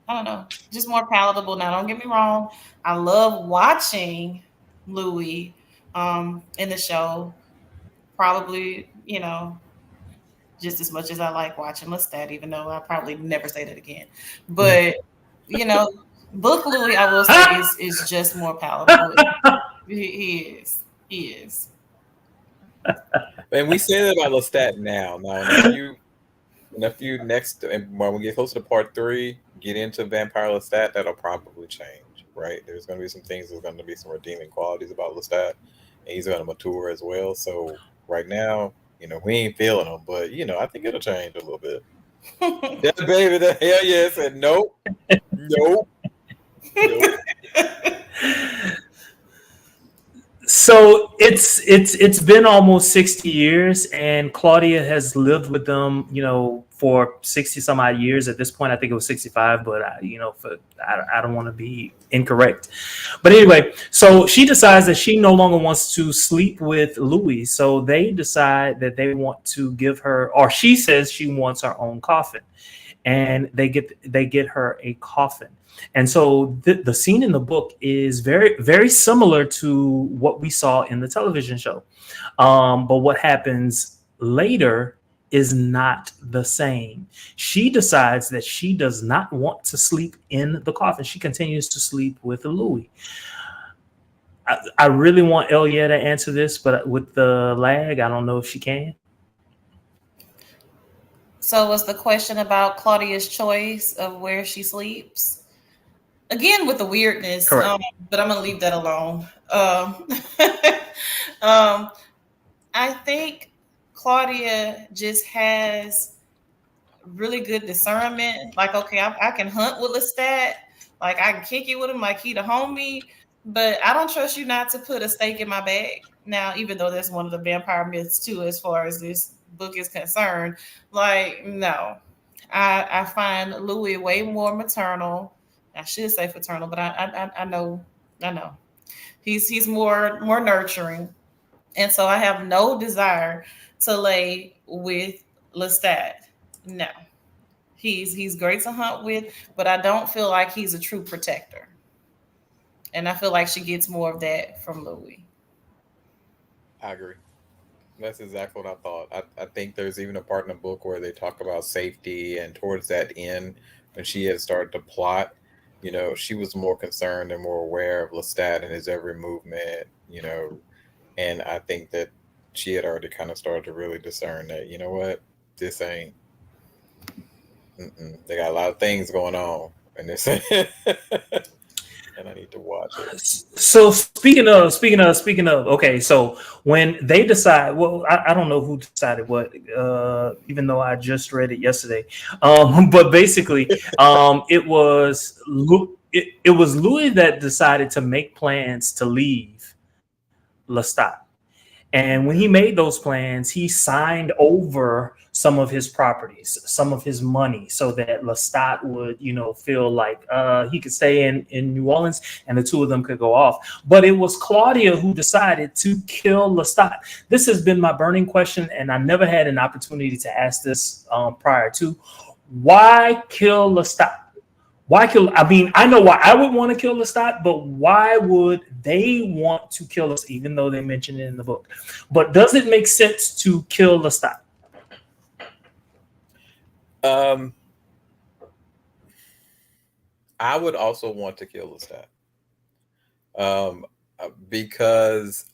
I don't know, just more palatable. Now, don't get me wrong, I love watching Louis in the show. Probably, just as much as I like watching Lestat, even though I probably never say that again. But you know, Book Louis, I will say, is just more palatable. He is. He is. And we say that about Lestat now. Now, in a few next, and when we get closer to part 3, get into Vampire Lestat, that'll probably change, right? There's going to be some things. There's going to be some redeeming qualities about Lestat, and he's going to mature as well. So right now, we ain't feeling him, but I think it'll change a little bit. Yeah, baby, the hell yeah, said nope, nope, nope. So it's been almost 60 years, and Claudia has lived with them, for 60 some odd years. At this point, I think it was 65, but I don't want to be incorrect. But anyway, so she decides that she no longer wants to sleep with Louis. So they decide that they want to give her, or she says she wants her own coffin, and they get her a coffin. And so the scene in the book is very, very similar to what we saw in the television show. But what happens later is not the same. She decides that she does not want to sleep in the coffin. She continues to sleep with Louis. I really want Elia to answer this, but with the lag, I don't know if she can. So was the question about Claudia's choice of where she sleeps? Again with the weirdness, Correct. but I'm gonna leave that alone. Um, I think Claudia just has really good discernment. Like, okay, I can hunt with Lestat. Like, I can kick it with him like he the homie. But I don't trust you not to put a stake in my bag. Now, even though that's one of the vampire myths too, as far as this book is concerned, like, no. I find Louis way more maternal. I should say fraternal, but I know. He's more nurturing. And so I have no desire to lay with Lestat. No. He's great to hunt with, but I don't feel like he's a true protector. And I feel like she gets more of that from Louis. I agree. That's exactly what I thought. I think there's even a part in the book where they talk about safety, and towards that end, when she had started to plot, she was more concerned and more aware of Lestat and his every movement, and I think that she had already kind of started to really discern that, what, this ain't, they got a lot of things going on, and this, and I need to watch it. So speaking of, okay, so when they decide, well, I don't know who decided what, even though I just read it yesterday, but basically, it was Louis that decided to make plans to leave Lestat. And when he made those plans, he signed over some of his properties, some of his money, so that Lestat would, feel like he could stay in New Orleans, and the two of them could go off. But it was Claudia who decided to kill Lestat. This has been my burning question, and I never had an opportunity to ask this prior to. Why kill Lestat? Why kill? I mean, I know why I would want to kill Lestat, but why would they want to kill us, even though they mention it in the book? But does it make sense to kill Lestat? I would also want to kill Lestat, because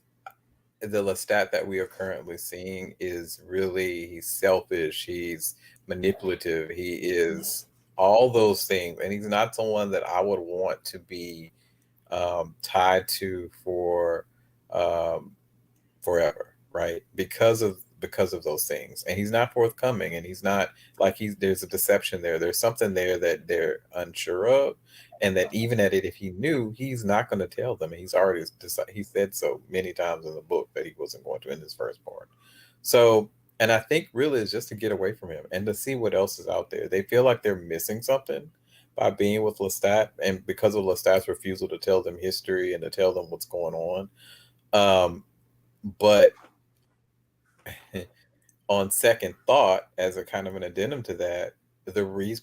the Lestat that we are currently seeing is really, he's selfish, he's manipulative, he is all those things, and he's not someone that I would want to be tied to for forever, right? Because of because of those things, and he's not forthcoming, and he's not like there's a deception there. There's something there that they're unsure of, and that even at it, if he knew, he's not going to tell them. He's already decided. He said so many times in the book that he wasn't going to in this first part. So, and I think really it's just to get away from him and to see what else is out there. They feel like they're missing something by being with Lestat, and because of Lestat's refusal to tell them history and to tell them what's going on. But on second thought, as a kind of an addendum to that,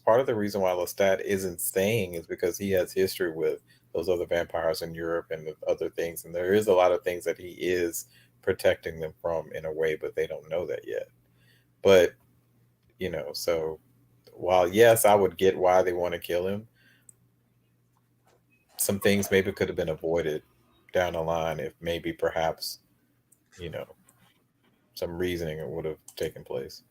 part of the reason why Lestat isn't saying is because he has history with those other vampires in Europe and the other things, and there is a lot of things that he is protecting them from in a way, but they don't know that yet. But so while yes, I would get why they want to kill him, some things maybe could have been avoided down the line if maybe perhaps some reasoning would have taken place.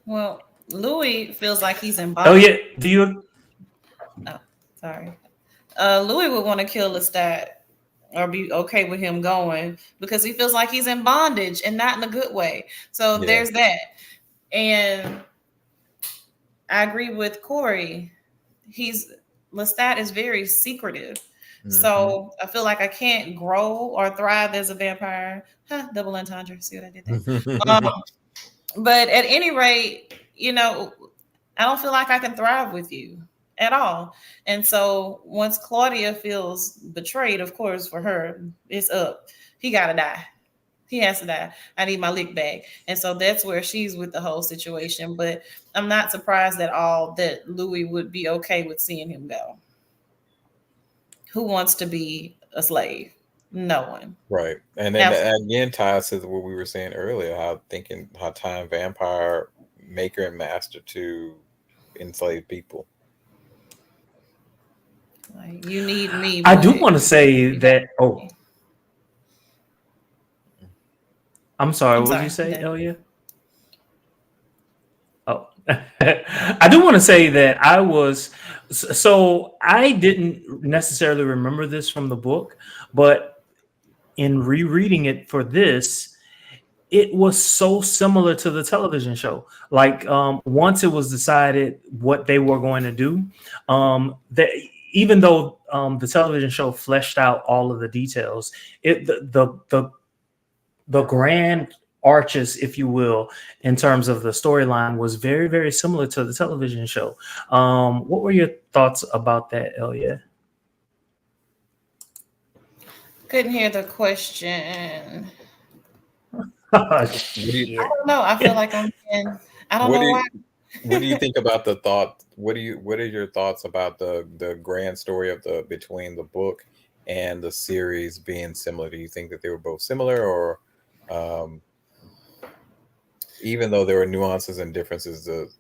Well, Louis feels like he's in Oh bondage. yeah, do you? Oh, sorry. Louis would want to kill Lestat or be okay with him going because he feels like he's in bondage and not in a good way. So there's that. And I agree with Corey. Lestat is very secretive. So I feel like I can't grow or thrive as a vampire. Double entendre. See what I did there? But at any rate, I don't feel like I can thrive with you at all. And so once Claudia feels betrayed, of course, for her, it's up. He got to die. He has to die. I need my lick back. And so that's where she's with the whole situation. But I'm not surprised at all that Louis would be okay with seeing him go. Who wants to be a slave? No one. Right. And then that again ties to what we were saying earlier, how time vampire maker and master to enslave people. Like, you need me. I do want to say that. Oh, I'm sorry. What did you say, Elia? Oh, I do want to say that I didn't necessarily remember this from the book, but in rereading it for this, it was so similar to the television show. Like once it was decided what they were going to do, that even though the television show fleshed out all of the details, the grand arches, if you will, in terms of the storyline was very, very similar to the television show. What were your thoughts about that, Elia? Couldn't hear the question. I don't know. I feel like I don't know why. What do you think about the thought? What are your thoughts about the grand story of between the book and the series being similar? Do you think that they were both similar, or even though there were nuances and differences, the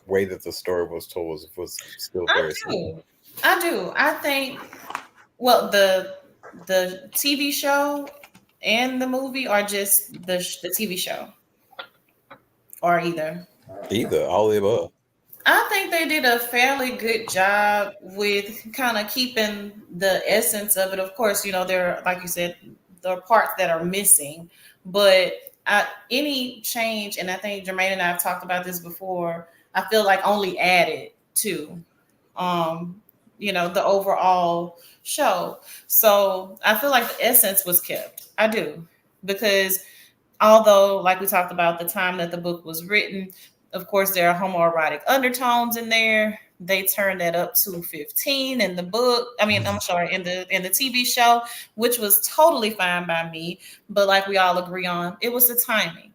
way that the story was told was still very similar? I do. I think, well, the TV show and the movie are just the TV show, or either, all of the above. I think they did a fairly good job with kind of keeping the essence of it. Of course, there, like you said, there are parts that are missing, but any change, and I think Jermaine and I have talked about this before, I feel like only added to, the overall show. So I feel like the essence was kept. I do, because although, like we talked about, the time that the book was written, of course, there are homoerotic undertones in there. They turned that up to 15 in the book. I mean, I'm sorry, in the TV show, which was totally fine by me. But like we all agree on, it was the timing,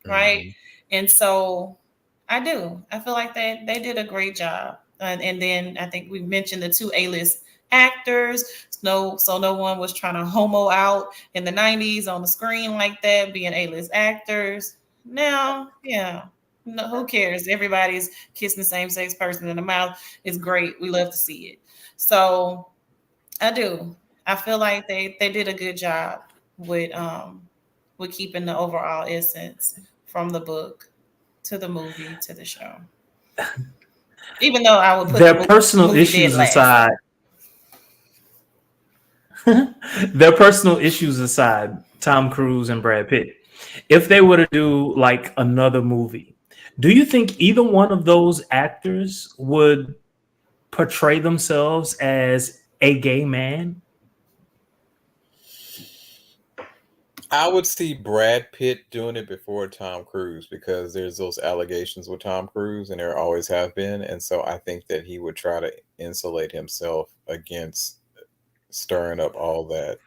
right? Mm-hmm. And so I feel like they did a great job. And then I think we mentioned the 2 A-list actors. So no one was trying to homo out in the 90s on the screen like that, being A-list actors. Now, yeah. No, who cares? Everybody's kissing the same sex person in the mouth. It's great. We love to see it. So I feel like they did a good job with keeping the overall essence from the book to the movie to the show. Even though I would put their personal issues aside. Their personal issues aside, Tom Cruise and Brad Pitt. If they were to do like another movie, do you think either one of those actors would portray themselves as a gay man? I would see Brad Pitt doing it before Tom Cruise because there's those allegations with Tom Cruise, and there always have been. And so I think that he would try to insulate himself against stirring up all that.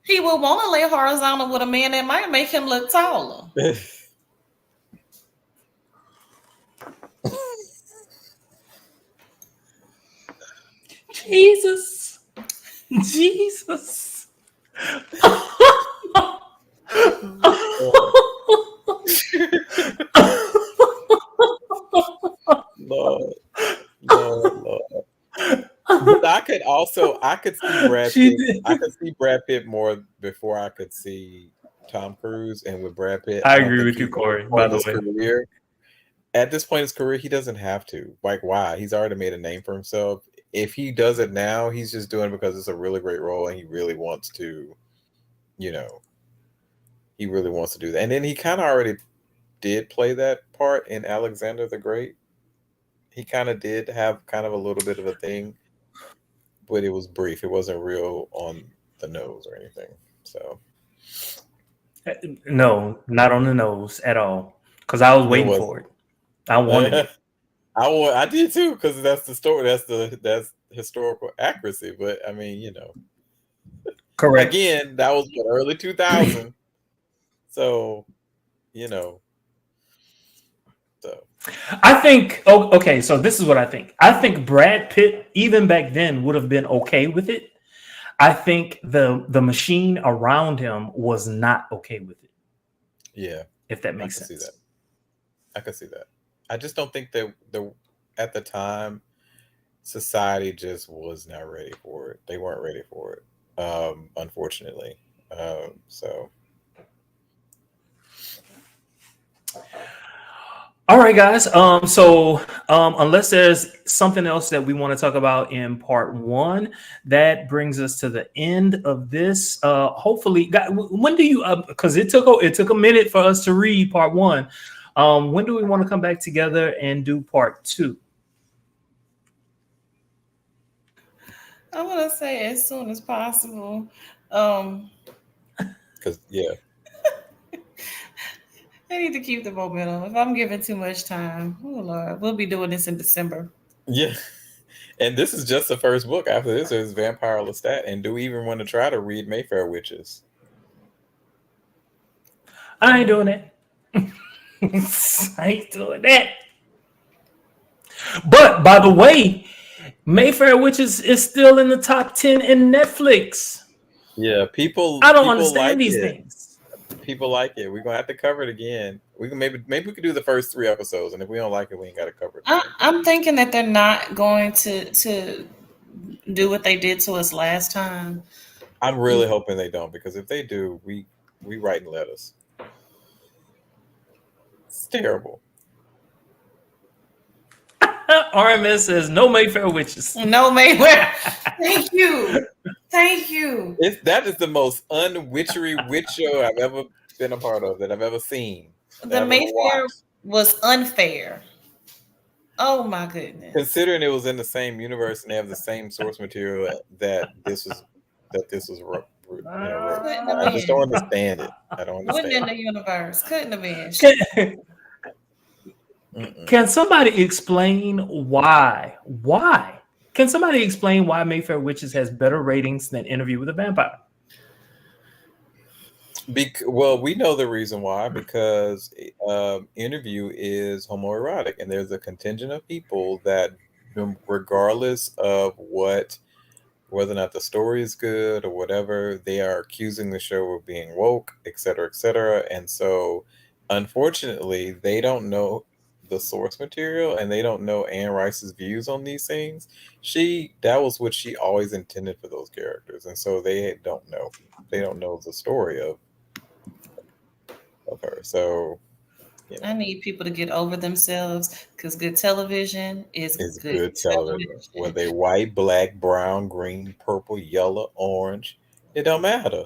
He would want to lay horizontal with a man that might make him look taller. Jesus. Jesus. Lord. But I could see Brad Pitt. I could see Brad Pitt more before I could see Tom Cruise. And with Brad Pitt, I agree with you, Corey. By the way, career, at this point in his career, he doesn't have to. Like, why? He's already made a name for himself. If he does it now, he's just doing it because it's a really great role, and he really wants to, he really wants to do that. And then he kind of already did play that part in Alexander the Great. He kind of did have kind of a little bit of a thing, but it was brief. It wasn't real on the nose or anything. So, no, not on the nose at all. Because I was waiting for it. I wanted it. I did too, because that's the story. That's historical accuracy. But I mean, correct. Again, that was early 2000. So, So I think. Okay. So this is what I think. I think Brad Pitt, even back then, would have been okay with it. I think the machine around him was not okay with it. Yeah, if that makes sense. I can see that. I just don't think that at the time, society just was not ready for it. They weren't ready for it, unfortunately. So. All right, guys. So unless there's something else that we want to talk about in part one, that brings us to the end of this. Hopefully, when do you? Because it took a minute for us to read part one. When do we want to come back together and do part two? I want to say as soon as possible. Because I need to keep the momentum. If I'm giving too much time, oh Lord, we'll be doing this in December. Yeah. And this is just the first book. After this is Vampire Lestat. And do we even want to try to read Mayfair Witches? I ain't doing it. I ain't doing that. But by the way, Mayfair Witches is still in the top 10 in Netflix. Yeah, I don't understand these things. People like it. We're gonna have to cover it again. We can maybe we could do the first 3 episodes, and if we don't like it, we ain't got to cover it. I'm thinking that they're not going to do what they did to us last time. I'm really hoping they don't, because if they do, we writing letters. It's terrible. RMS says no Mayfair Witches. No Mayfair. Thank you. Thank you. That is the most unwitchery witch show I've ever been a part of, that I've ever seen. The Mayfair was unfair. Oh my goodness. Considering it was in the same universe and they have the same source material, that this was I just don't understand it. I don't understand. Wasn't in the universe. Couldn't have been. Can somebody explain why? Why? Can somebody explain why Mayfair Witches has better ratings than Interview with a Vampire? Well, we know the reason why, because Interview is homoerotic, and there's a contingent of people that, regardless of whether or not the story is good or whatever, they are accusing the show of being woke, et cetera, and so unfortunately, they don't know the source material, and they don't know Anne Rice's views on these things. That was what she always intended for those characters, and so they don't know the story of her. So I need people to get over themselves, because good television is good television. Whether they white, black, brown, green, purple, yellow, orange, it don't matter.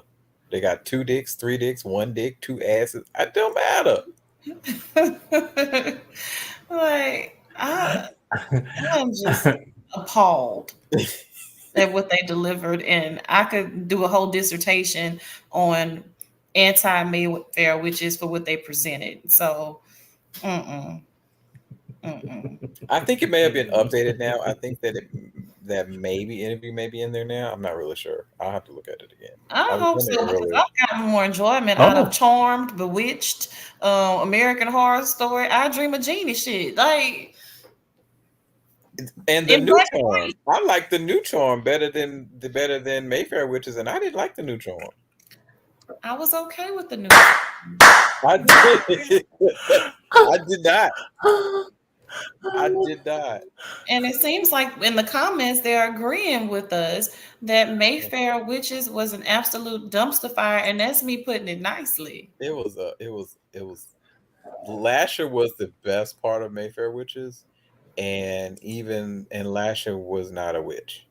They got 2 dicks, 3 dicks, 1 dick, 2 asses. It don't matter. Like I'm just appalled at what they delivered, and I could do a whole dissertation on anti-Mayfair witches for what they presented. So, mm-mm. I think it may have been updated now. I think that that maybe interview may be in there now. I'm not really sure. I'll have to look at it again. I hope so, because earlier. I've gotten more enjoyment out of Oh. Charmed, Bewitched, American Horror Story, I Dream of Jeannie shit. Like, And the in new black and charm. I like the new charm better than Mayfair Witches, and I didn't like the new charm. I was okay with the new. I did. I did not. I did not. And it seems like in the comments they're agreeing with us that Mayfair Witches was an absolute dumpster fire, and that's me putting it nicely. It was Lasher was the best part of Mayfair Witches, and Lasher was not a witch.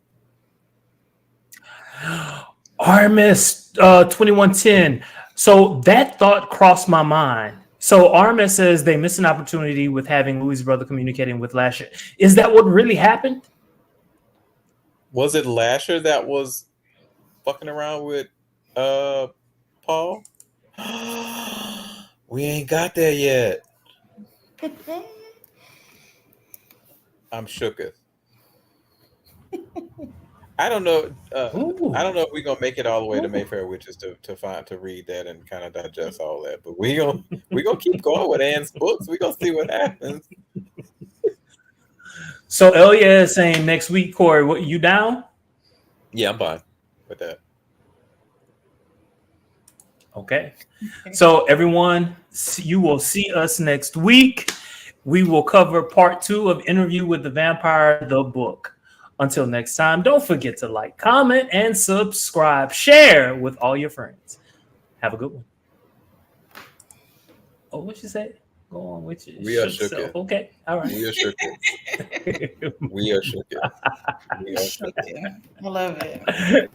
Armis 2110. So that thought crossed my mind. So Armis says they missed an opportunity with having Louis' brother communicating with Lasher. Is that what really happened? Was it Lasher that was fucking around with Paul? We ain't got there yet. I'm shooketh. I don't know. I don't know if we're gonna make it all the way to Mayfair Witches to read that and kind of digest all that. But we gonna keep going with Anne's books. We gonna see what happens. So Elia is saying next week, Corey, what, you down? Yeah, I'm fine with that. Okay. So everyone, you will see us next week. We will cover part 2 of Interview with the Vampire, the book. Until next time, don't forget to like, comment, and subscribe. Share with all your friends. Have a good one. Oh, what you say? Go on with your We are shook shooketh. self. Okay. All right. We are shooketh. We are shooketh. We are shooketh. I love it.